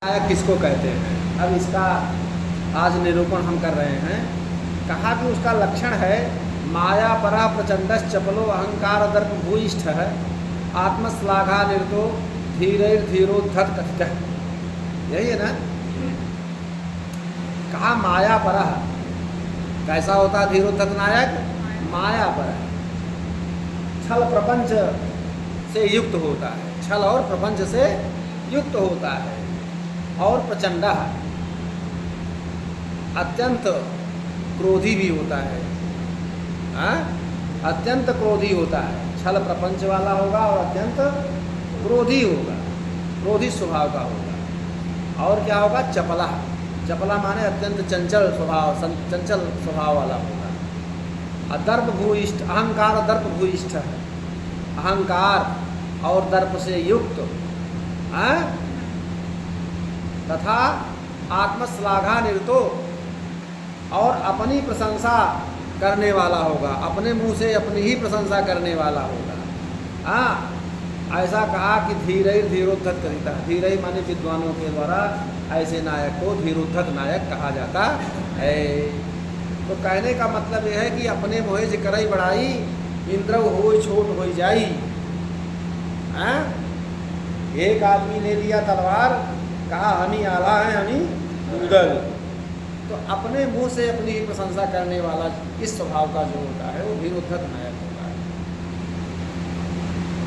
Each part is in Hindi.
नायक किसको कहते हैं? अब इसका आज निरूपण हम कर रहे हैं। कहा कि उसका लक्षण है माया परा प्रचंडस चपलो अहंकार दर्प भूयिष्ठ है आत्मश्लाघा निर्तो धीरोद्धत कथित। यही है ना? कहा माया परा कैसा होता है धीरोद्धत नायक? माया पर छल प्रपंच से युक्त होता है, छल और प्रपंच से युक्त होता है और प्रचंड अत्यंत क्रोधी भी होता है। अत्यंत क्रोधी होता है, छल प्रपंच वाला होगा और अत्यंत क्रोधी होगा, क्रोधी स्वभाव का होगा। और क्या होगा? चपला, चपला माने अत्यंत चंचल स्वभाव, चंचल स्वभाव वाला होगा। दर्प भूयिष्ठ, अहंकार दर्प भूयिष्ठ है, अहंकार और दर्प से युक्त तथा आत्मश्लाघा निरतो और अपनी प्रशंसा करने वाला होगा, अपने मुंह से अपनी ही प्रशंसा करने वाला होगा। ऐसा कहा कि धीरोद्धत कथिता। धीरई माने विद्वानों के द्वारा ऐसे नायक को धीरोद्धत नायक कहा जाता है। तो कहने का मतलब यह है कि अपने मोहे जे करई बड़ाई इंद्र हो छोट हो जाई। एक आदमी ले लिया तलवार, कहा हमी आला है हमी उदल। तो अपने मुंह से अपनी ही प्रशंसा करने वाला इस स्वभाव का जो होता है वो धीरोद्धत नायक होता है।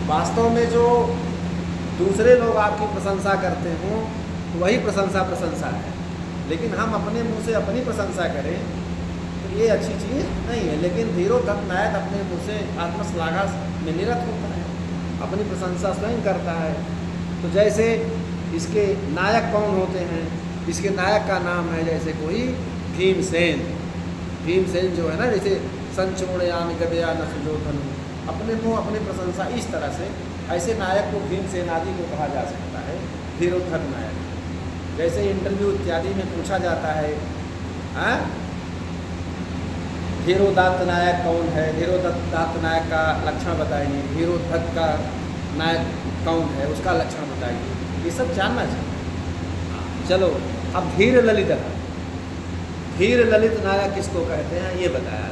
वास्तव में जो दूसरे लोग आपकी प्रशंसा करते हों वही प्रशंसा है, लेकिन हम अपने मुंह से अपनी प्रशंसा करें तो ये अच्छी चीज़ नहीं है। लेकिन धीरोद्धत नायक अपने मुंह से आत्मश्लाघा में निरत होता है, अपनी प्रशंसा स्वयं करता है। तो जैसे इसके नायक कौन होते हैं? इसके नायक का नाम है जैसे कोई भीमसेन। भीमसेन जो है ना, जैसे संचोड़यामि गदया न सुजोधन, अपने मुँह अपनी प्रशंसा इस तरह से, ऐसे नायक को भीमसेन आदि को कहा जा सकता है धीरोद्धत नायक। जैसे इंटरव्यू इत्यादि में पूछा जाता है धीरोदात्त नायक कौन है, धीरोदात्त नायक का लक्षण बताइए, धीरोद्धत का नायक कौन है उसका लक्षण बताइए, ये सब जानना चाहिए। चलो अब धीर ललित, धीर ललित नायक किसको कहते हैं ये बताया।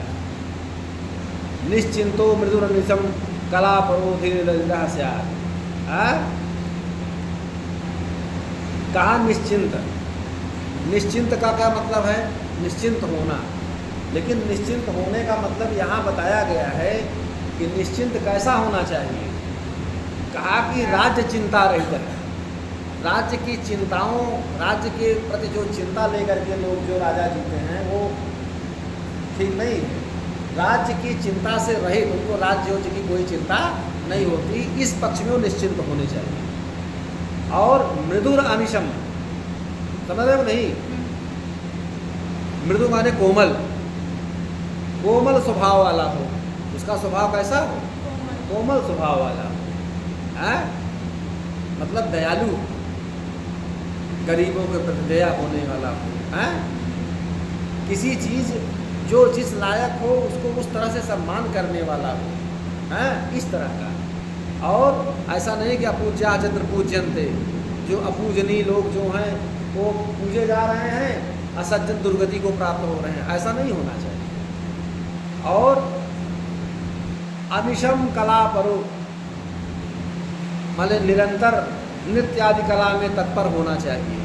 निश्चिंतो मृदुरनिशम कला परो धीर ललित स्यात्। कहा निश्चिंत, निश्चिंत का क्या मतलब है? निश्चिंत होना। लेकिन निश्चिंत होने का मतलब यहाँ बताया गया है कि निश्चिंत कैसा होना चाहिए। कहा कि राज्य चिंता रहित है, राज्य की चिंताओं, राज्य के प्रति जो चिंता लेकर के लोग जो राजा जीते हैं वो ठीक नहीं है। राज्य की चिंता से रहित, उनको राज्य की कोई चिंता नहीं होती, इस पक्ष में वो निश्चिंत होने चाहिए। और मृदुर अनिशम, समझ रहे हो नहीं? मृदु माने कोमल, कोमल स्वभाव वाला हो। उसका स्वभाव कैसा हो? कोमल स्वभाव वाला है, मतलब दयालु, गरीबों के प्रति दया होने वाला हो। किसी चीज़ जो जिस लायक हो उसको उस तरह से सम्मान करने वाला हो, इस तरह का। और ऐसा नहीं कि अपूज्या चंद्र पूज्यन्ते, जो अपूजनीय लोग जो हैं वो पूजे जा रहे हैं, असज्जन दुर्गति को प्राप्त हो रहे हैं, ऐसा नहीं होना चाहिए। और अनिशम कला परो, मतलब निरंतर नृत्य आदि कला में तत्पर होना चाहिए।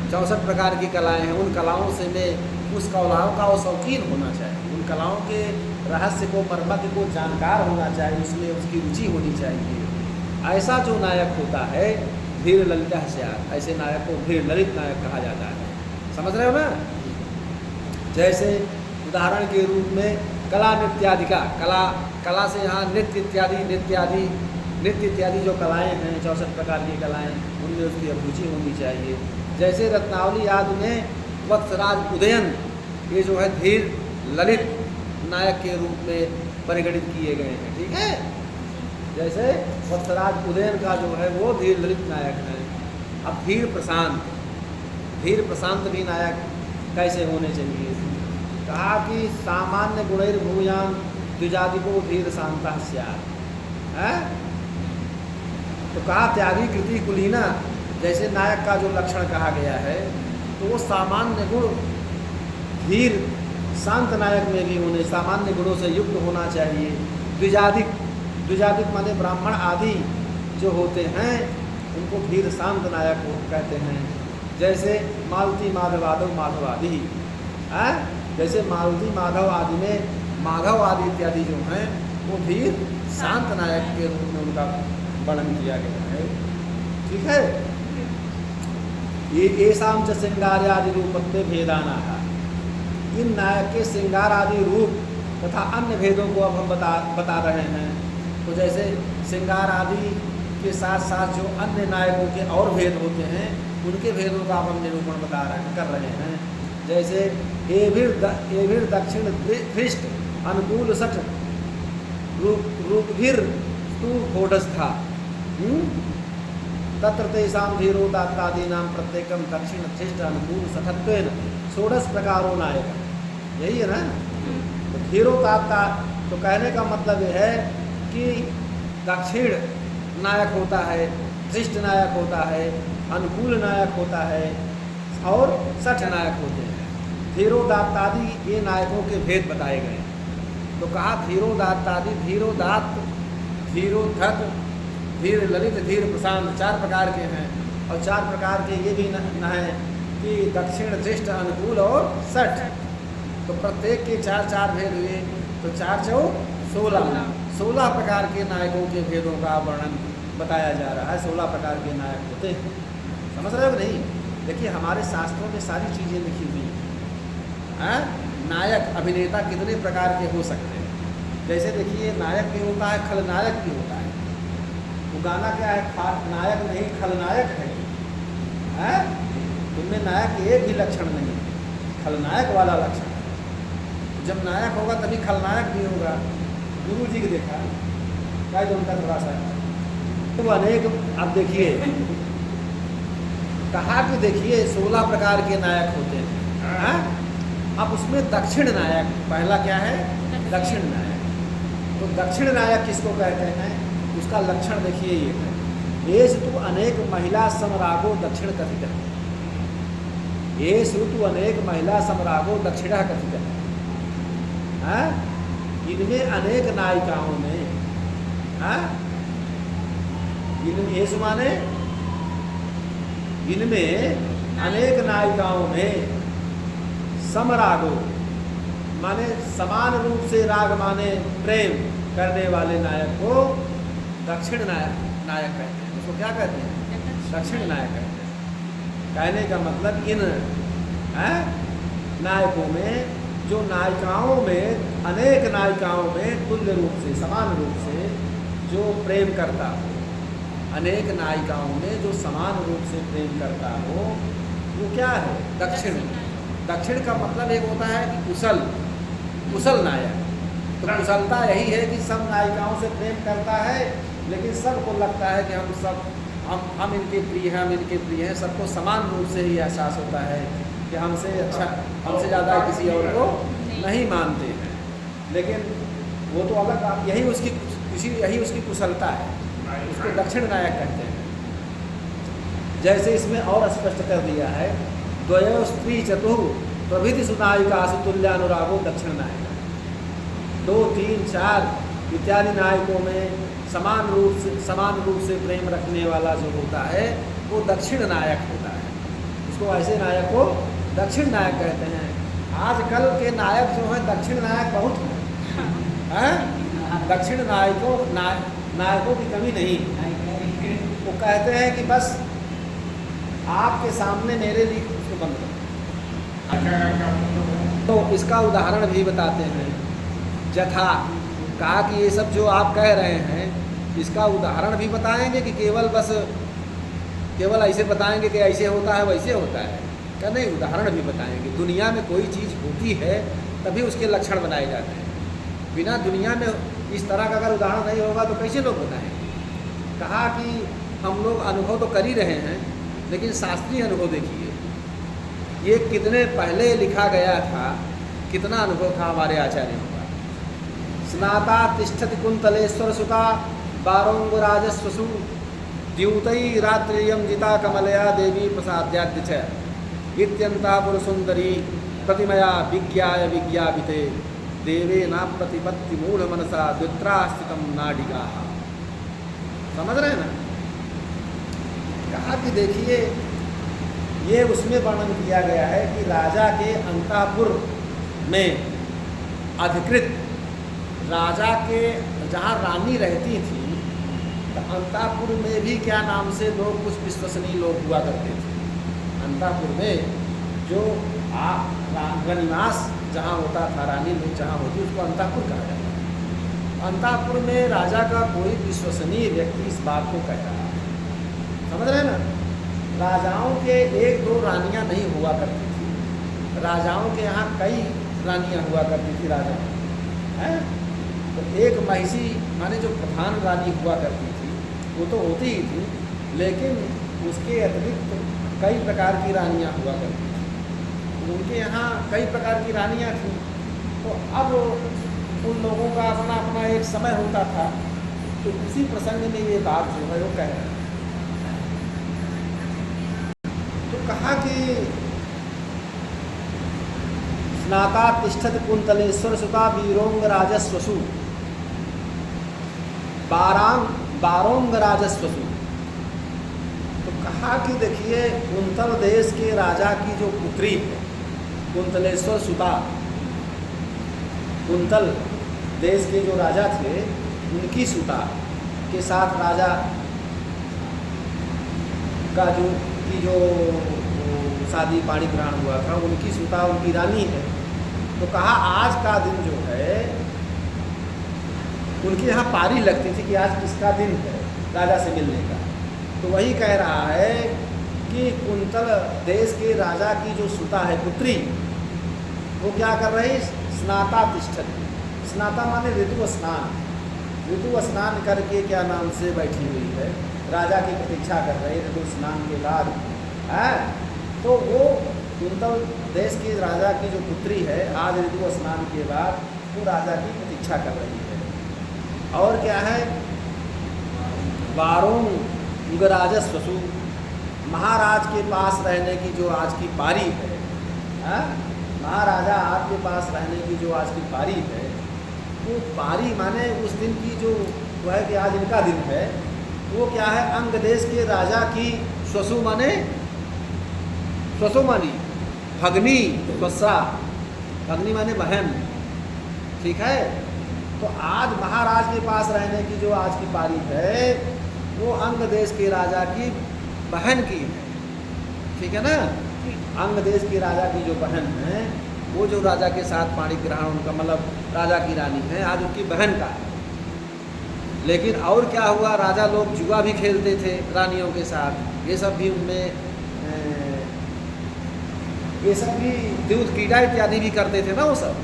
64 प्रकार की कलाएं हैं, उन कलाओं से में उस कलाओं का वो शौकीन होना चाहिए, उन कलाओं के रहस्य को, मर्मज्ञ को जानकार होना चाहिए, उसमें उसकी रुचि होनी चाहिए। ऐसा जो नायक होता है धीर ललित स्यात्, ऐसे नायक को धीर ललित नायक कहा जाता है। समझ रहे हो ना? जैसे उदाहरण के रूप में कला नृत्यादि का, कला से यहाँ नृत्य इत्यादि जो कलाएं हैं, 64 प्रकार की कलाएं, उनमें उसकी अभिरुचि होनी चाहिए। जैसे रत्नावली आदि में वत्सराज उदयन, ये जो है धीर ललित नायक के रूप में परिगणित किए गए हैं। ठीक है? जैसे वत्सराज उदयन का जो है वो धीर ललित नायक है। अब धीर प्रशांत, धीर प्रशांत भी नायक कैसे होने चाहिए? कहा कि सामान्य गुणैर्भूयाम द्विजादिको धीर शांता स्यात्। तो कहा त्यागी कृति कुलीना जैसे नायक का जो लक्षण कहा गया है तो वो सामान्य गुण धीर शांत नायक में भी होने, सामान्य गुणों से युक्त होना चाहिए। द्विजादिक माने ब्राह्मण आदि जो होते हैं उनको धीर शांत नायक कहते हैं। जैसे मालती माधवादव माधवादि, जैसे मालती माधव आदि में माधव आदि इत्यादि जो हैं वो धीर शांत नायक के रूप में उनका वर्णन किया गया है। ठीक है, ये येषां च श्रृंगारादि रूपत्वे भेदाना, इन नायक के श्रृंगार आदि रूप तथा अन्य भेदों को अब हम बता रहे हैं। तो जैसे श्रृंगार आदि के साथ साथ जो अन्य नायकों के और भेद होते हैं उनके भेदों का अब हम निरूपण कर रहे हैं। जैसे एभिर दक्षिण धृष्ट अनुकूल सठ रूपभिर स्थूल घोटस्था तत्र तेषां धीरोदात्तादीनां प्रत्येकम दक्षिण धृष्ट अनुकूल सठत्वेन षोडश प्रकारो नायक। यही है ना। तो धीरोदात्ता तो कहने का मतलब यह है कि दक्षिण नायक होता है, धृष्ट नायक होता है, अनुकूल नायक होता है और सठ नायक होते हैं। धीरोदात्तादि ये नायकों के भेद बताए गए। तो कहा धीरोदात्तादि, धीरोदात्त, धीरोधत, धीर ललित, धीर प्रशांत, 4 प्रकार के हैं। और 4 प्रकार के ये भी न है कि दक्षिण धृष्ट अनुकूल और सठ। तो प्रत्येक के 4 भेद हुए तो 4 चौक 16 प्रकार के नायकों के भेदों का वर्णन बताया जा रहा है। 16 प्रकार के नायक होते हैं। समझ रहे हो कि नहीं? देखिए हमारे शास्त्रों में सारी चीज़ें लिखी हुई हैं। नायक अभिनेता कितने प्रकार के हो सकते हैं। जैसे देखिए नायक भी होता है, खलनायक भी होता है। वो गाना क्या है, नायक नहीं खलनायक है। तुमने नायक के एक भी लक्षण नहीं, खलनायक वाला लक्षण है। जब नायक होगा तभी खलनायक भी होगा। गुरु जी को देखा क्या जो उनका थोड़ा सा तो अनेक। अब देखिए कहा कि देखिए 16 प्रकार के नायक होते हैं। अब उसमें दक्षिण नायक पहला क्या है, दक्षिण नायक। तो दक्षिण नायक किसको कहते हैं, उसका लक्षण देखिए ये है। एष तु अनेक महिला समरागो दक्षिण कथित है। एष तु अनेक महिला समरागो दक्षिण कथित है। इनमें अनेक नायिकाओं में, इनमें माने इनमें अनेक नायिकाओं में समरागो माने समान रूप से राग माने प्रेम करने वाले नायक को दक्षिण नायक कहते हैं। उसको क्या कहते हैं, दक्षिण नायक कहते हैं। कहने का मतलब इन नायकों में जो नायिकाओं में अनेक नायिकाओं में तुल्य रूप से समान रूप से जो प्रेम करता हो, अनेक नायिकाओं में जो समान रूप से प्रेम करता हो वो क्या है, दक्षिण। दक्षिण का मतलब एक होता है कि कुशल नायक। तो कुशलता यही है कि सब नायिकाओं से प्रेम करता है लेकिन सबको लगता है कि हम इनके प्रिय हैं, हम इनके प्रिय हैं। सबको समान रूप से ही एहसास होता है कि हमसे अच्छा, हमसे ज़्यादा किसी और को नहीं मानते हैं। लेकिन वो तो अलग, यही उसकी कुशलता है, उसको दक्षिण नायक कहते हैं। जैसे इसमें और स्पष्ट कर दिया है, द्वयो स्त्री चतुः प्रभृति सुनायिका तुल्यानुरागो दक्षिण नायक। 2, 3, 4 इत्यादि नायकों में समान रूप से प्रेम रखने वाला जो होता है वो दक्षिण नायक होता है। उसको ऐसे नायक को दक्षिण नायक कहते हैं। आजकल के नायक जो हैं दक्षिण नायक बहुत हैं। दक्षिण नायकों की कमी नहीं। वो कहते हैं कि बस आपके सामने मेरे लिए उसको बंद करो। तो इसका उदाहरण भी बताते हैं। जथा कहा कि ये सब जो आप कह रहे हैं इसका उदाहरण भी बताएंगे कि केवल ऐसे बताएंगे कि ऐसे होता है वैसे होता है, क्या नहीं, उदाहरण भी बताएंगे। दुनिया में कोई चीज़ होती है तभी उसके लक्षण बनाए जाते हैं। बिना दुनिया में इस तरह का अगर उदाहरण नहीं होगा तो कैसे लोग बताएंगे। कहा कि हम लोग अनुभव तो कर ही रहे हैं लेकिन शास्त्रीय अनुभव देखिए, ये कितने पहले लिखा गया था, कितना अनुभव था हमारे आचार्यों का। स्नाता तिष्ठति कुंतलेश्वर सुता बारोंगराजस्वसु द्यूतैरात्रियं जिता कमलया देवी प्रसाद्याद्य च इत्यन्तापुरसुन्दरी प्रतिमया विज्ञाय विज्ञापिते देवेना प्रतिपत्ति मूढ़ मनसा द्वित्रास्थितम नाडिका। समझ रहे हैं ना? कहा कि देखिए ये उसमें वर्णन किया गया है कि राजा के अंतःपुर में अधिकृत राजा के जहाँ रानी रहती थी तो अंतःपुर में भी क्या नाम से लोग कुछ विश्वसनीय लोग हुआ करते थे। अंतःपुर में जो रनिवास जहाँ होता था, रानी लोग जहाँ होती उसको अंतःपुर कहा जाता है। अंतःपुर में राजा का कोई विश्वसनीय व्यक्ति इस बात को कह रहा है। समझ रहे हैं ना? राजाओं के एक दो रानियां नहीं हुआ करती थी, राजाओं के यहाँ कई रानियां हुआ करती थी राजा है। तो एक महिषी माने जो प्रधान रानी हुआ करती थी वो तो होती ही थी, लेकिन उसके अतिरिक्त कई प्रकार की रानियां हुआ करती थी। उनके यहाँ कई प्रकार की रानियां थी। तो अब उन लोगों का अपना अपना एक समय होता था। तो उसी प्रसंग में ये बात जो है वो कह रहे हैं। तो कहा कि स्नाता तिष्ठत कुंतलेश्वर सुता वीरोंग राजस्वसु बारोंग राजस्वसु। तो कहा कि देखिए कुंतल देश के राजा की जो पुत्री है कुंतलेश्वर सुता, कुंतल देश के जो राजा थे उनकी सुता के साथ राजा का जो शादी पाणी ग्रहण हुआ था उनकी सुता उनकी रानी है। तो कहा आज का दिन जो है उनके यहाँ पारी लगती थी कि आज किसका दिन है राजा से मिलने का। तो वही कह रहा है कि कुंतल देश के राजा की जो सुता है पुत्री वो क्या कर रही, स्नाता तिष्ठत। स्नाता माने ऋतु स्नान करके क्या नाम से बैठी हुई है, राजा की प्रतीक्षा कर रही ऋतु स्नान के बाद है। तो वो कुंतल देश के राजा की जो पुत्री है आज ऋतु स्नान के बाद वो राजा की प्रतीक्षा कर रही है। और क्या है, बारों राजस्वसु, महाराज के पास रहने की जो आज की पारी है, महाराजा आपके पास रहने की जो आज की पारी है वो पारी माने उस दिन की जो वो है कि आज इनका दिन है वो क्या है, अंग देश के राजा की स्वसु माने भगनी, स्वसा भगनी माने बहन, ठीक है। तो आज महाराज के पास रहने की जो आज की पारी है वो अंग देश के राजा की बहन की है, ठीक है ना। अंग देश के राजा की जो बहन है वो जो राजा के साथ पाणी ग्रहण उनका मतलब राजा की रानी है आज उनकी बहन का है। लेकिन और क्या हुआ, राजा लोग जुआ भी खेलते थे रानियों के साथ, ये सब भी उनमें ये सब भी दूध कीड़ा इत्यादि भी करते थे ना वो सब।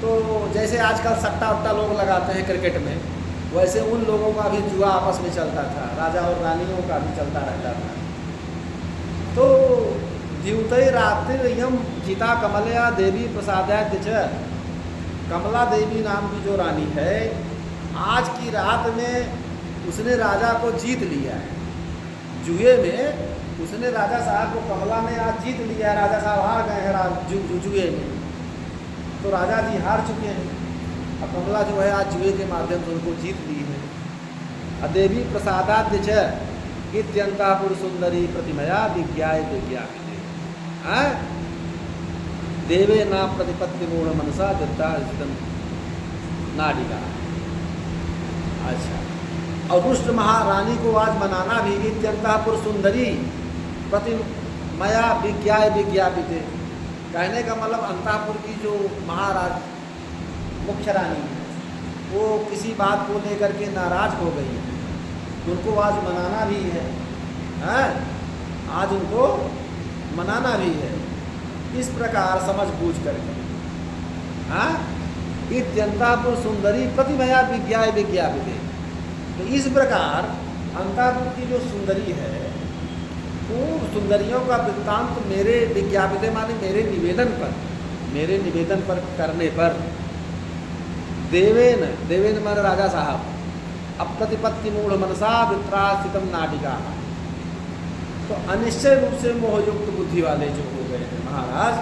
तो जैसे आजकल सट्टा वट्टा लोग लगाते हैं क्रिकेट में, वैसे उन लोगों का भी जुआ आपस में चलता था, राजा और रानियों का भी चलता रहता था। तो द्यूतैरात्रियं जिता कमलया देवी प्रसादाद्य च, कमला देवी नाम की जो रानी है आज की रात में उसने राजा को जीत लिया है। जुए में उसने राजा साहब को, कमला ने आज जीत लिया है, राजा साहब हार गए हैं जुए में, तो राजा जी हार चुके हैं। अब कमला जो है आज जुए के माध्यम से उनको जीत ली है। अदेवी प्रसादाद्य च इत्यंतापुर सुंदरी प्रतिमया विज्ञाय विज्ञापिते देवे ना प्रतिपत्ति मूढ़ मनसा दत्ता नाडिका। अच्छा, और रुष्ट महारानी को आज मनाना भी इत्यंतापुर सुंदरी प्रतिमया विज्ञाय विज्ञापिते, कहने का मतलब अंतापुर की जो महाराज मुख्य रानी है वो किसी बात को लेकर के नाराज हो गई है, उनको आज मनाना भी है, आज उनको मनाना भी है। इस प्रकार समझ बूझ करके इत्यंतापुर सुंदरी प्रतिमया विज्ञाय विज्ञापिते। तो इस प्रकार अंतापुर की जो सुंदरी है वो सुंदरियों का वृत्तांत मेरे विज्ञापिते माने मेरे निवेदन पर करने पर देवेन माने राजा साहब, अप्रतिपत्ति मूढ़ मनसा वित्रास्थितम नाटिका। तो अनिश्चय रूप से मोहयुक्त बुद्धि वाले जो हो गए हैं महाराज,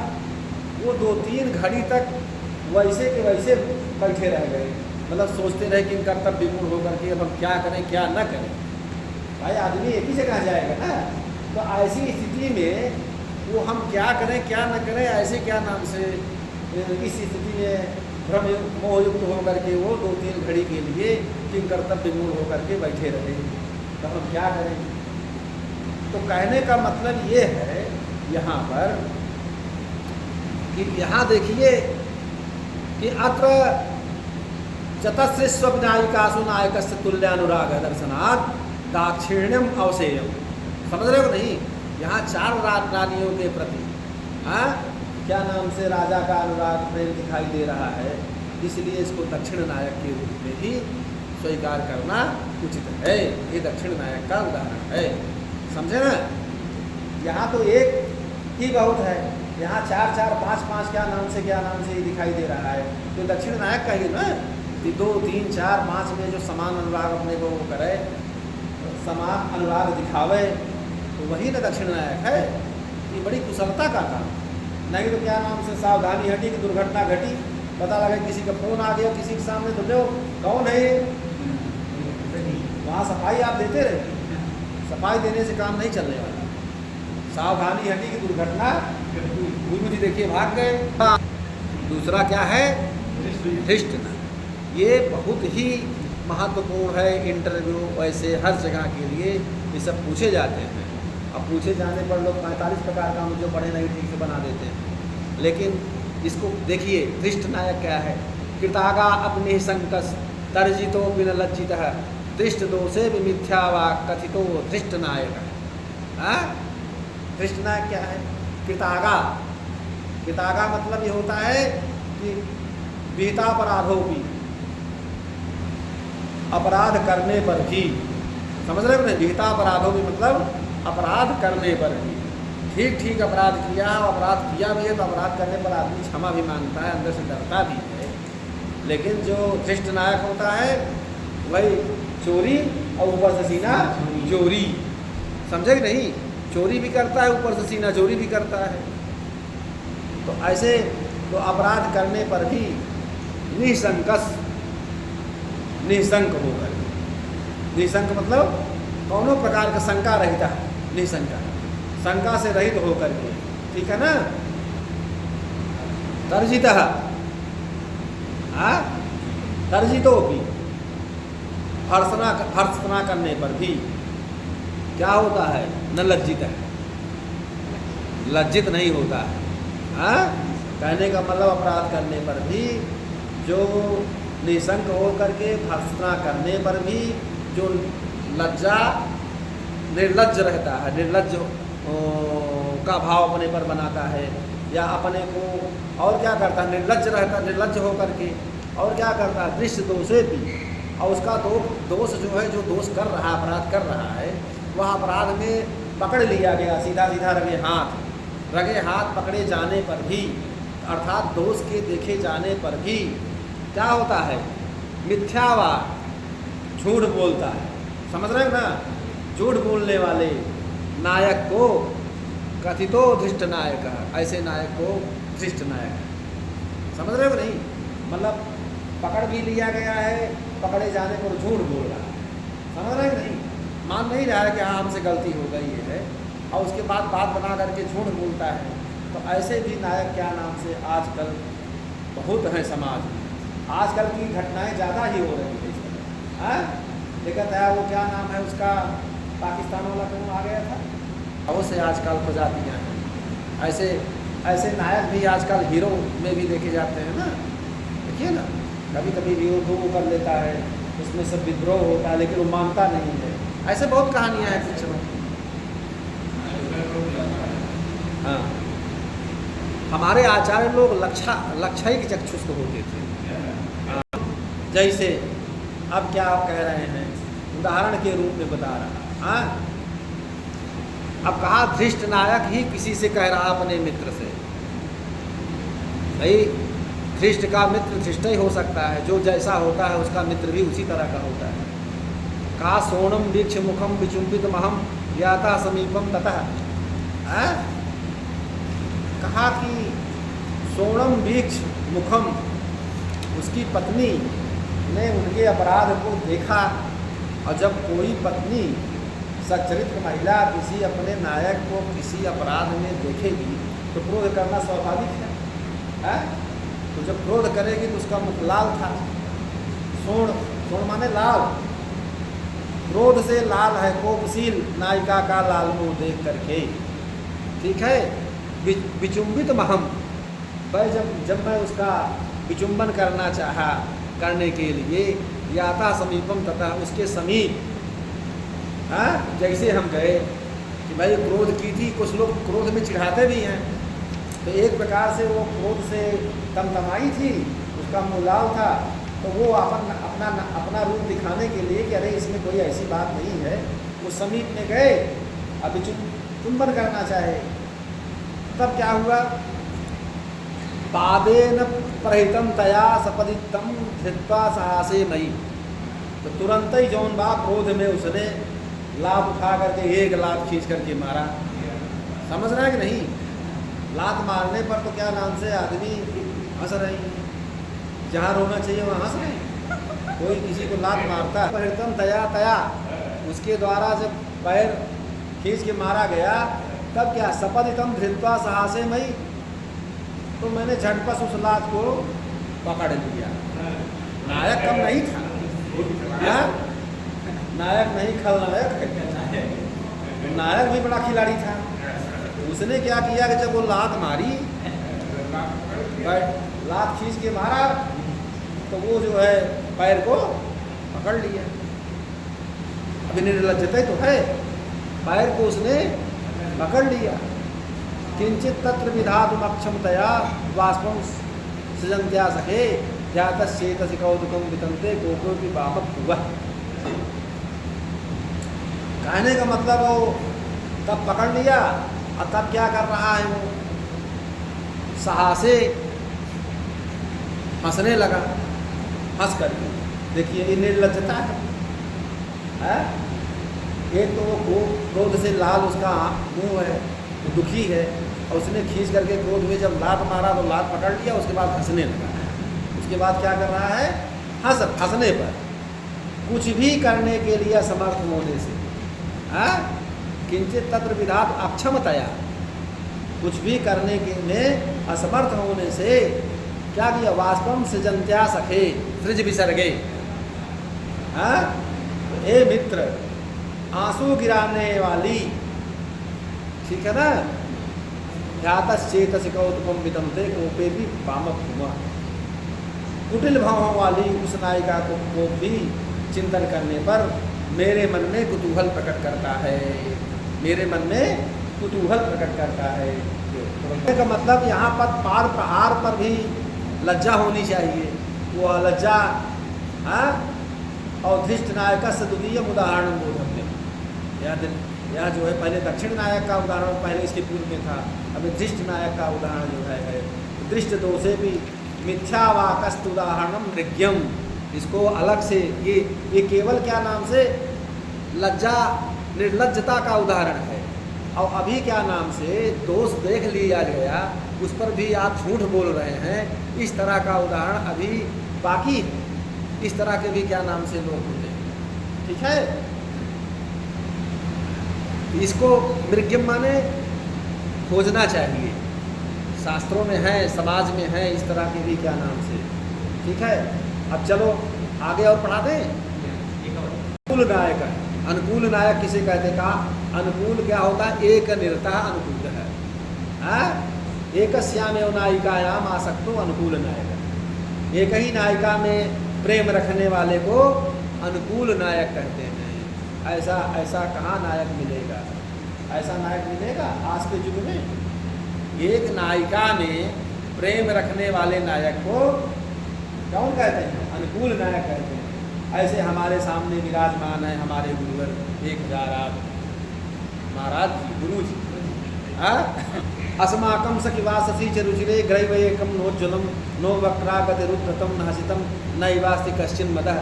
वो 2-3 घड़ी तक वैसे के वैसे बैठे रह गए। मतलब सोचते रहे कि इन कर्तव्य विमूढ़ होकर के अब हम क्या करें क्या न करें। भाई आदमी एक ही जगह जाएगा ना, तो ऐसी स्थिति में वो हम क्या करें क्या न करें, ऐसे क्या नाम से इस स्थिति में भ्रम मोहयुक्त होकर के वो 2-3 घड़ी के लिए किन कर्तव्य विमूढ़ होकर के बैठे रहे, तो हम क्या करें। तो कहने का मतलब ये है यहाँ पर कि यहाँ देखिए कि अत्र चतस्रस्वनायिकासु नायकस्य तुल्यानुराग दर्शनात् दाक्षिण्यम अवसेयम। समझ रहे हो नहीं, यहाँ 4 रानियों के प्रति क्या नाम से राजा का अनुराग प्रेम दिखाई दे रहा है, इसलिए इसको दक्षिण नायक के रूप में ही स्वीकार करना उचित है। ये दक्षिण नायक का उदाहरण है, समझे ना। यहाँ तो एक ही बहुत है, यहाँ 4-4, 5-5 क्या नाम से ये दिखाई दे रहा है, तो दक्षिण नायक का ही ना। 2, 3, 4, 5 में जो समान अनुराग अपने को करे, समान अनुराग दिखावे, तो वही ना दक्षिण नायक है। ये बड़ी कुशलता का काम। नहीं तो क्या नाम से सावधानी हटी कि दुर्घटना घटी, पता लगा किसी का फ़ोन आ गया किसी के सामने, तो लो कौन है ये, वहाँ सफाई आप देते रहे। सफाई देने से काम नहीं चलने वाला। सावधानी हटी कि दुर्घटना, गुरु जी देखिए भाग गए। दूसरा क्या है, धृष्ट। ये बहुत ही महत्वपूर्ण है। इंटरव्यू वैसे हर जगह के लिए ये सब पूछे जाते हैं। अब पूछे जाने पर लोग 45 प्रकार का जो पढ़े नहीं ठीक से बना देते हैं। लेकिन इसको देखिए, धृष्ट नायक क्या है। कृतागा अपने संकस तर्जितो बिन लज्जित धृष्ट दोषे मिथ्या वा कथितो धृष्ट नायक। धृष्ट नायक क्या है, कृतागा। कृतागा मतलब ये होता है कि विहितापराधों की, अपराध करने पर भी, समझ रहे हो ना, विहितापराधों की मतलब अपराध करने पर भी, ठीक अपराध किया, अपराध किया भी है तो अपराध करने पर आदमी क्षमा भी मांगता है, अंदर से डरता भी है। लेकिन जो धृष्ट नायक होता है वही चोरी और ऊपर से सीना चोरी, समझे कि नहीं, चोरी भी करता है ऊपर से सीना चोरी भी करता है। तो ऐसे तो अपराध करने पर भी निशंक होकर, निशंक मतलब कौनों प्रकार का शंका रहता है, निशंका, शंका से रहित होकर के, ठीक है ना। तर्जितः तर्जितो भी, भर्त्सना करने पर भी क्या होता है, न लज्जित है, लज्जित नहीं होता है। कहने का मतलब अपराध करने पर भी जो निशंक होकर के, भर्त्सना करने पर भी जो निर्लज्ज रहता है, निर्लज्ज का भाव अपने पर बनाता है, या अपने को और क्या करता है, निर्लज्ज रहता, निर्लज्ज होकर के और क्या करता है, दृश्य दोषे भी, और उसका दोष जो है, जो दोष कर रहा है, अपराध कर रहा है, वह अपराध में पकड़ लिया गया, सीधा रगे हाथ पकड़े जाने पर भी, अर्थात दोष के देखे जाने पर भी क्या होता है, मिथ्यावाद, झूठ बोलता है। समझ रहे हो ना, झूठ बोलने वाले नायक को कथितो धृष्ट नायक है, ऐसे नायक को धृष्ट नायक है। समझ रहे हो नहीं, मतलब पकड़ भी लिया गया है, पकड़े जाने पर झूठ बोल रहा है, समझ रहे हो नहीं, मान नहीं रहा है कि हाँ हमसे गलती हो गई है, और उसके बाद बात बना करके झूठ बोलता है। तो ऐसे भी नायक क्या नाम से आजकल बहुत हैं समाज में। आजकल की घटनाएं ज़्यादा ही हो रही है इस तरह। दिक्कत है वो क्या नाम है उसका, पाकिस्तान वाला कौन आ गया था, और से आजकल प्रजातियाँ हैं। ऐसे नायक भी आजकल हीरो में भी देखे जाते हैं ना। देखिए ना, कभी कभी विरोध कर लेता है, उसमें सब विद्रोह होता है, लेकिन वो मानता नहीं है। ऐसे बहुत कहानियाँ हैं पिक्चरों की। हाँ, हमारे आचार्य लोग लक्षयिक चक्षुष को होते थे। जैसे अब क्या आप कह रहे हैं, उदाहरण के रूप में बता रहा। अब कहा धृष्ट नायक ही किसी से कह रहा अपने मित्र से, भाई धृष्ट का मित्र धृष्ट ही हो सकता है, जो जैसा होता है उसका मित्र भी उसी तरह का होता है। का सोणम वीक्ष मुखम विचुंबित महम याता समीपम ततः। कहा कि सोणम वीक्ष मुखम, उसकी पत्नी ने उनके अपराध को देखा। और जब कोई पत्नी सच्चरित्र महिला किसी अपने नायक को किसी अपराध में देखेगी तो क्रोध करना स्वाभाविक है? तो जब क्रोध करेगी तो उसका मुख लाल था। सोण माने लाल, क्रोध से लाल है कोपशील नायिका का लाल मुंह देख करके। ठीक है, विचुंबित महम, भाई जब मैं उसका विचुंबन करना चाहा करने के लिए, याता समीपम तथा उसके समीप, जैसे हम गए कि भाई क्रोध की थी, कुछ लोग क्रोध में चिढ़ाते भी हैं, तो एक प्रकार से वो क्रोध से तमतमाई थी, उसका मुँह लाल था, तो वो अपना रूप दिखाने के लिए कि अरे इसमें कोई ऐसी बात नहीं है, वो समीप में गए, अभी चुंबन करना चाहे। तब क्या हुआ? पादेन प्रहितम तया सपदितम धृत्वा साहसे मई, तो तुरंत ही जौन बा क्रोध में उसने लात उठा करके एक लात खींच करके मारा। समझ रहा है कि नहीं? लात मारने पर तो क्या नाम से आदमी हंस रहे हैं, जहाँ रोना चाहिए वहाँ हंस रहे हैं। कोई किसी को लात मारता है, प्रहितम तया उसके द्वारा जब पैर खींच के मारा गया, तब क्या सपदितम धृत्वा साहसे मई, तो मैंने झटपट उस लात को पकड़ लिया। नायक कम नहीं था, नायक नहीं खलनायक है, नायक भी बड़ा खिलाड़ी था। उसने क्या किया कि जब वो लात मारी, लात खींच के मारा, तो वो जो है पैर को पकड़ लिया। अभी निर्लज्जता तो है, पैर को उसने पकड़ लिया। किंचित तत्र विधातुम अक्षमतया वाष्पम सृजन्त्या सखे ध्यातश्चेतसि कौतुकम वितन्ते कोकोपि पापक हुआ। कहने का मतलब वो तब पकड़ लिया और तब क्या कर रहा है, वो साहसे हंसने लगा, हंस करके। देखिए ये निर्लज्जता है। एक तो वो क्रोध से लाल उसका मुंह है, वो दुखी है, और उसने खींच करके क्रोध में जब लात मारा तो लात पकड़ लिया, उसके बाद हंसने लगा। उसके बाद क्या कर रहा है? हंसने पर कुछ भी करने के लिए असमर्थ होने से, किंचित तत्र विधात अक्षमतया, कुछ भी करने के में असमर्थ होने से क्या किया? वाष्पम सृजन्त्या सखे सृज विसर्गे। हे मित्र, आंसू गिराने वाली, ठीक है ना, ध्यातश्चेतसि कौतुकम वितन्ते कोपे भी पामक हुआ। कुटिल भावों वाली उस नायिका को भी चिंतन करने पर मेरे मन में कुतूहल प्रकट करता है, मेरे मन में कुतूहल प्रकट करता है। का मतलब यहाँ पर पार प्रहार पर भी लज्जा होनी चाहिए। वो लज्जा और धृष्ट नायक से द्वितीय उदाहरण बोधव्य। यह जो है पहले दक्षिण नायक का उदाहरण पहले इसके पूर्व में था, अभी धृष्ट नायक का उदाहरण जो है दृष्ट दोषे भी मिथ्यावाकस्त उदाहरणम मृग्यम। इसको अलग से ये केवल क्या नाम से लज्जा निर्लज्जता का उदाहरण है। और अभी क्या नाम से दोष देख लिया गया, उस पर भी आप झूठ बोल रहे हैं, इस तरह का उदाहरण अभी बाकी है। इस तरह के भी क्या नाम से लोग होते हैं, ठीक है। इसको मृग्यम माने खोजना चाहिए, शास्त्रों में है, समाज में है, इस तरह के भी क्या नाम से, ठीक है। अब चलो आगे और पढ़ा दें। अनुकूल नायक, अनुकूल नायक किसे कहते? का अनुकूल क्या होता है? एक निरता अनुकूल है, एक श्यामेव नायिकायाम आसक्तो अनुकूल नायक। एक ही नायिका में प्रेम रखने वाले को अनुकूल नायक कहते हैं। ऐसा कहाँ नायक मिलेगा? ऐसा नायक मिलेगा आज के युग में? एक नायिका में प्रेम रखने वाले नायक को कौन कहते हैं? अनुकूल नायक कहते हैं। ऐसे हमारे सामने विराजमान है हमारे गुरुवर 1008 महाराज जी, गुरु जी। अस्माकं सखिवाससी च रुचिरे ग्रैव एकं नोज्ज्वलं नो वक्रागतिरुद्धतं न हसितं नैवास्ति कश्चिन् मदः।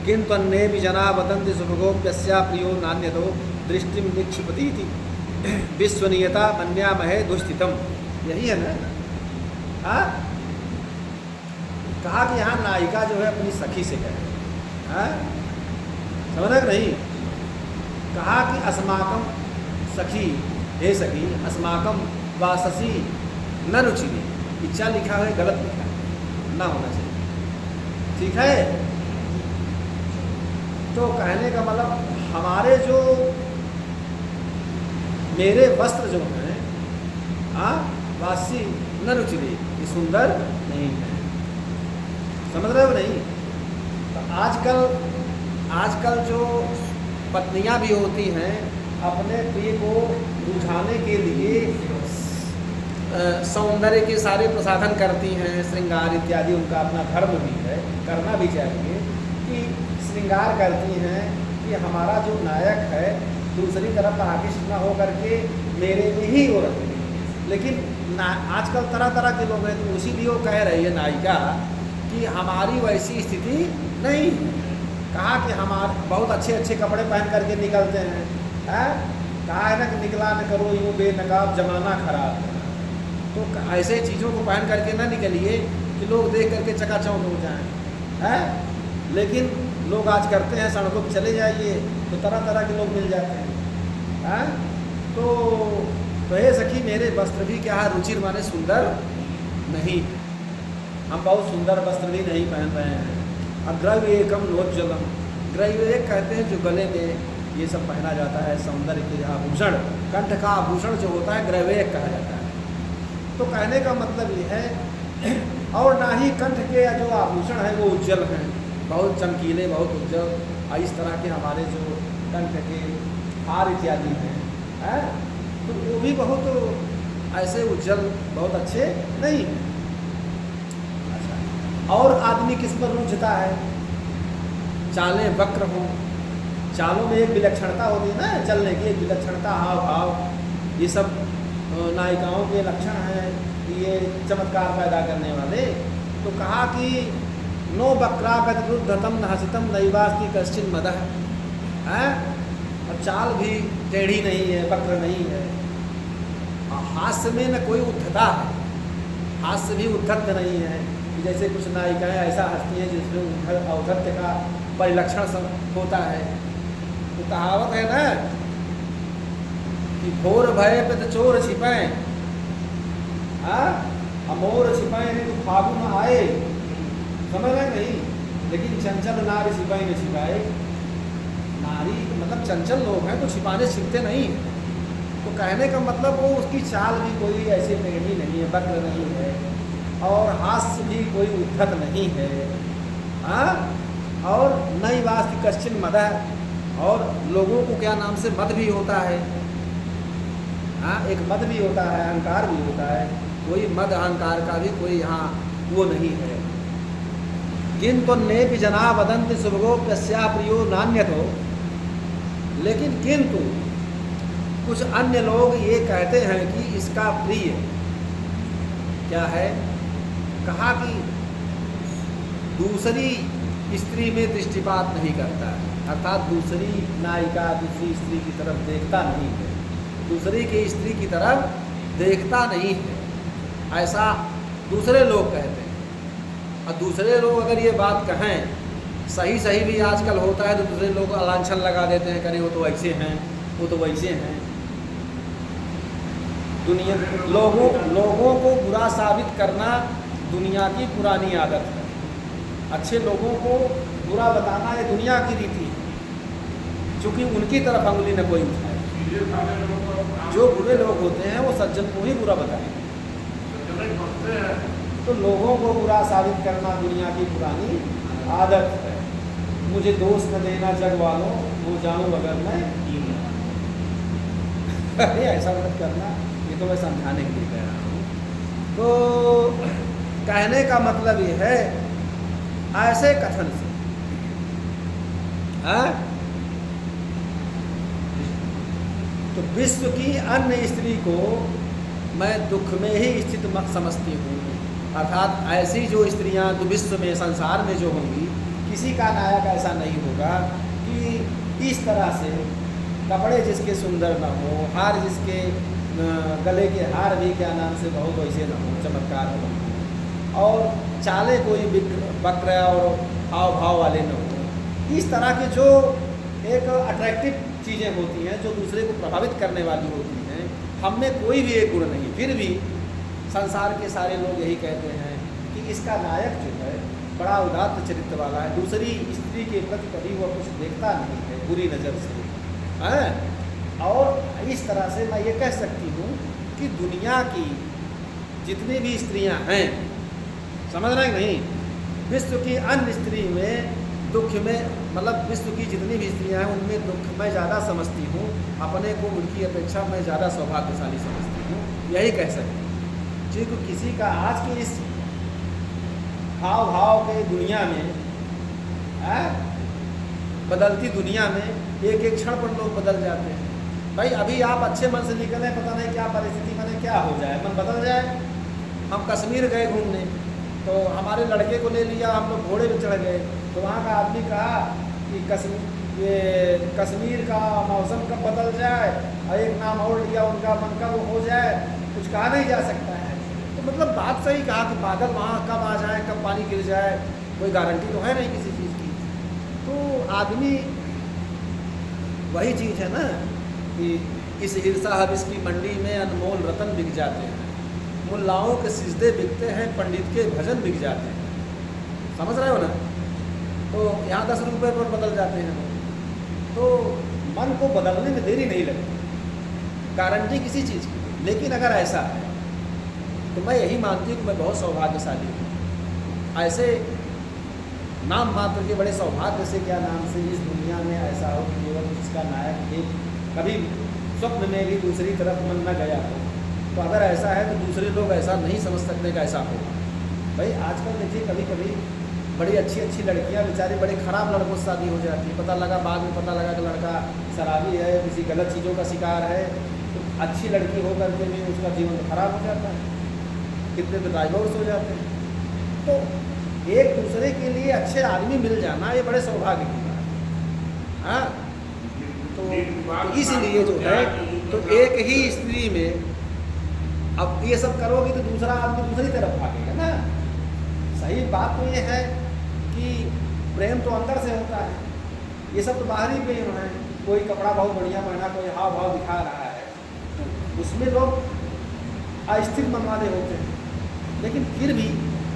किंतु अन्ये भी जना वदन्ति सुभगोप्यस्या प्रियो नान्यतो दृष्टिम निक्षिपतीति विश्वनीयता मन्यामहे दुस्थितम। यही है ना। हाँ, कहा कि यहाँ नायिका जो है अपनी सखी से कहे, हाँ समझ रहे नहीं। कहा कि अस्माकम सखी, हे सखी, अस्माकम वाससी न रुचिनी। इच्छा लिखा है, गलत लिखा है, ना होना चाहिए, ठीक है। तो कहने का मतलब हमारे जो मेरे वस्त्र जो हैं, हाँ, वासी न रुचिनी, ये सुंदर नहीं है। समझ रहे हो नहीं। तो आजकल जो पत्नियां भी होती हैं अपने प्रिय को रुझाने के लिए सौंदर्य के सारे प्रसाधन करती हैं, श्रृंगार इत्यादि उनका अपना धर्म भी है, करना भी चाहिए कि श्रृंगार करती हैं कि हमारा जो नायक है दूसरी तरफ आकृष्ट न हो करके मेरे में ही हो रहे। लेकिन आजकल तरह तरह के लोग हैं, तो इसीलिए वो कह रही है नायिका कि हमारी वैसी स्थिति नहीं है। कहा कि हमारे बहुत अच्छे अच्छे कपड़े पहन करके निकलते हैं, कहा है ना कि निकला न करो यूँ बेनकाब, जमाना खराब है। तो ऐसे चीज़ों को पहन करके ना निकलिए कि लोग देख करके चकाचौंध हो जाएं, हैं। लेकिन लोग आज करते हैं, सड़कों पर चले जाइए तो तरह तरह के लोग मिल जाते हैं, हैं। तो हे सखी, मेरे वस्त्र भी क्या है, रुचिर माने सुंदर नहीं, हम बहुत सुंदर वस्त्र भी नहीं पहन रहे हैं। अग्रव्य एकम नोज्जलम, ग्रव्य एक कहते हैं जो गले में ये सब पहना जाता है, सौंदर्य के आभूषण, कंठ का आभूषण जो होता है ग्रव्य कहा जाता है। तो कहने का मतलब ये है, और ना ही कंठ के जो आभूषण है वो उज्जवल हैं, बहुत चमकीले, बहुत उज्जवल। इस तरह के हमारे जो कंठ के हार इत्यादि हैं, तो वो भी बहुत ऐसे उज्जवल, बहुत अच्छे नहीं हैं। अच्छा, और आदमी किस पर रूझता है, चालें वक्र हों, चालों में एक विलक्षणता होती है ना, चलने की एक विलक्षणता, हाव भाव, ये सब नायिकाओं के लक्षण हैं, ये चमत्कार पैदा करने वाले। तो कहा कि नो वक्रागतम न हसितम नैवास्ति कश्चिन मदः, है। और चाल भी टेढ़ी नहीं है, वक्र नहीं है। हास्य में न कोई उद्धता है, हास्य भी उद्धत नहीं है कि जैसे कुछ नायिकाएं ऐसा हंसती हैं जिसमें औद्धत्य का परिलक्षण होता है। तो कहावत है ना कि भोर भय पे तो चोर छिपाए, अमोर छिपाए नहीं तो फागुन आए, समझ रहे नहीं। लेकिन चंचल नारी छिपाई न छिपाए, नारी मतलब चंचल लोग हैं तो छिपाने छिपते नहीं। तो कहने का मतलब वो उसकी चाल भी कोई ऐसी टेढ़ी नहीं है, वक्र नहीं है, और हास्य भी कोई उद्धत नहीं है, हाँ। और नई वास्ति कश्चिन मदः, और लोगों को क्या नाम से मद भी होता है, हाँ, एक मद भी होता है, अहंकार भी होता है। कोई मद अहंकार का भी कोई यहाँ वो नहीं है। किंतु ने भी जना वदंति सुभगोप्यस्या प्रियो नान्यतो, लेकिन किंतु कुछ अन्य लोग ये कहते हैं कि इसका प्रिय क्या है। कहा कि दूसरी स्त्री में दृष्टिपात नहीं करता है, अर्थात दूसरी नायिका दूसरी स्त्री की तरफ देखता नहीं है, दूसरी की स्त्री की तरफ देखता नहीं है, ऐसा दूसरे लोग कहते हैं। और दूसरे लोग अगर ये बात कहें, सही सही भी आजकल होता है, तो दूसरे लोग अलांछन लगा देते हैं, करें वो तो ऐसे हैं, वो तो वैसे हैं। दुनिया लोगों को बुरा साबित करना दुनिया की पुरानी आदत है। अच्छे लोगों को बुरा बताना ये दुनिया की रीति है, क्योंकि उनकी तरफ अंगुली न कोई उठाए। जो बुरे लोग होते हैं वो सज्जन को ही बुरा बताएंगे। तो लोगों को बुरा साबित करना दुनिया की पुरानी आदत है। मुझे दोष न देना जग वालों, वो जानूं अगर मैं ऐसा मत करना, ये तो मैं समझाने के लिए कह रहा हूँ। तो कहने का मतलब ये है, ऐसे कथन से तो विश्व की अन्य स्त्री को मैं दुख में ही स्थित मत समझती हूँ। अर्थात ऐसी जो स्त्रियाँ तो विश्व में संसार में जो होंगी, किसी का नायक ऐसा नहीं होगा कि इस तरह से कपड़े जिसके सुंदर ना हो, हार जिसके गले के हार भी क्या नाम से बहुत वैसे ना हो, चमत्कार ना हो, और चाले कोई वक्र और हाव भाव वाले न हो। इस तरह के जो एक अट्रैक्टिव चीज़ें होती हैं, जो दूसरे को प्रभावित करने वाली होती हैं, हम में कोई भी एक गुण नहीं। फिर भी संसार के सारे लोग यही कहते हैं कि इसका नायक जो है बड़ा उदात्त चरित्र वाला है, दूसरी स्त्री के प्रति कभी वह कुछ देखता नहीं है बुरी नज़र से है। और इस तरह से मैं ये कह सकती हूँ कि दुनिया की जितनी भी स्त्रियाँ हैं, समझ रहे हैं नहीं, विश्व की अन्य स्त्री में दुख में, मतलब विश्व की जितनी भी स्त्रियाँ हैं उनमें दुख मैं ज़्यादा समझती हूँ, अपने को उनकी अपेक्षा मैं ज़्यादा सौभाग्यशाली समझती हूँ, यही कह सकती हूँ। क्योंकि किसी का आज की इस हाव भाव के दुनिया में, बदलती दुनिया में एक एक क्षण पर लोग बदल जाते हैं। भाई अभी आप अच्छे मन से निकले, पता नहीं क्या परिस्थिति बने, क्या हो जाए, मन बदल जाए। हम कश्मीर गए घूमने, तो हमारे लड़के को ले लिया, हम लोग घोड़े पर चढ़ गए, तो वहाँ का आदमी कहा कि कश्मीर का मौसम कब बदल जाए, और एक नाम और लिया उनका, मन कब हो जाए, कुछ कहा नहीं जा सकता है। तो मतलब बात सही कहा कि बादल वहाँ कब आ जाए, कब पानी गिर जाए, कोई गारंटी तो है नहीं किसी चीज़ की। तो आदमी वही चीज़ है ना कि इस ईर्षा हविस की मंडी में अनमोल रतन बिक जाते हैं, मुल्लाओं के सिजदे बिकते हैं, पंडित के भजन बिक जाते हैं, समझ रहे हो ना। तो यहाँ 10 रुपये पर बदल जाते हैं लोग। तो मन को बदलने में देरी नहीं लगती, गारंटी किसी चीज़ की। लेकिन अगर ऐसा है तो मैं यही मानती हूँ कि मैं बहुत सौभाग्यशाली हूँ। ऐसे नाम मात्र के बड़े सौभाग्य से क्या नाम से इस दुनिया में ऐसा हो कि केवल जिसका नायक एक कभी स्वप्न में भी दूसरी तरफ मन न गया हो। तो अगर ऐसा है तो दूसरे लोग ऐसा नहीं समझ सकते कि ऐसा होगा। भाई आजकल देखिए कभी कभी बड़ी अच्छी अच्छी लड़कियां बेचारी बड़े ख़राब लड़कों से शादी हो जाती है, पता लगा बाद में पता लगा कि लड़का शराबी है, किसी गलत चीज़ों का शिकार है। तो अच्छी लड़की होकर के भी उसका जीवन तो खराब हो जाता है, कितने तो डाइवोर्स हो जाते हैं। तो एक दूसरे के लिए अच्छे आदमी मिल जाना ये बड़े सौभाग्य की बात है। हाँ, तो इसलिए जो है तो एक ही स्त्री में अब ये सब करोगी तो दूसरा आदमी दूसरी तरफ भागेगा ना। सही बात तो ये है कि प्रेम तो अंदर से होता है, ये सब तो बाहरी प्रेम है। कोई कपड़ा बहुत बढ़िया पहना, कोई हाव भाव दिखा रहा है, तो उसमें लोग अस्थिर मन वाले होते हैं। लेकिन फिर भी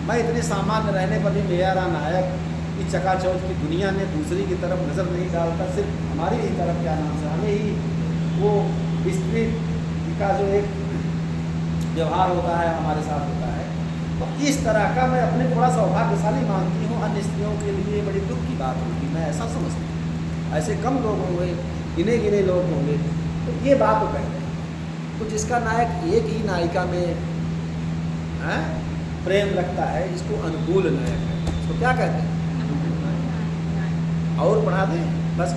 मैं इतने सामान्य रहने पर भी मेरा नायक इस चकाचौंध की दुनिया में दूसरी की तरफ नज़र नहीं डालता, सिर्फ हमारी ही तरफ क्या नाम से हमें ही वो स्त्री का जो एक व्यवहार होता है हमारे साथ होता है। तो इस तरह का मैं अपने थोड़ा सौभाग्यशाली मानती हूँ। अन्य स्त्रियों के लिए बड़ी दुख की बात होगी, मैं ऐसा समझती हूँ। ऐसे कम लोग होंगे, गिने गिने लोग होंगे तो ये बात तो कहते हैं। तो जिसका नायक एक ही नायिका में प्रेम लगता है, इसको अनुकूल नायक है। इसको क्या कहते हैं? और पढ़ा दें बस।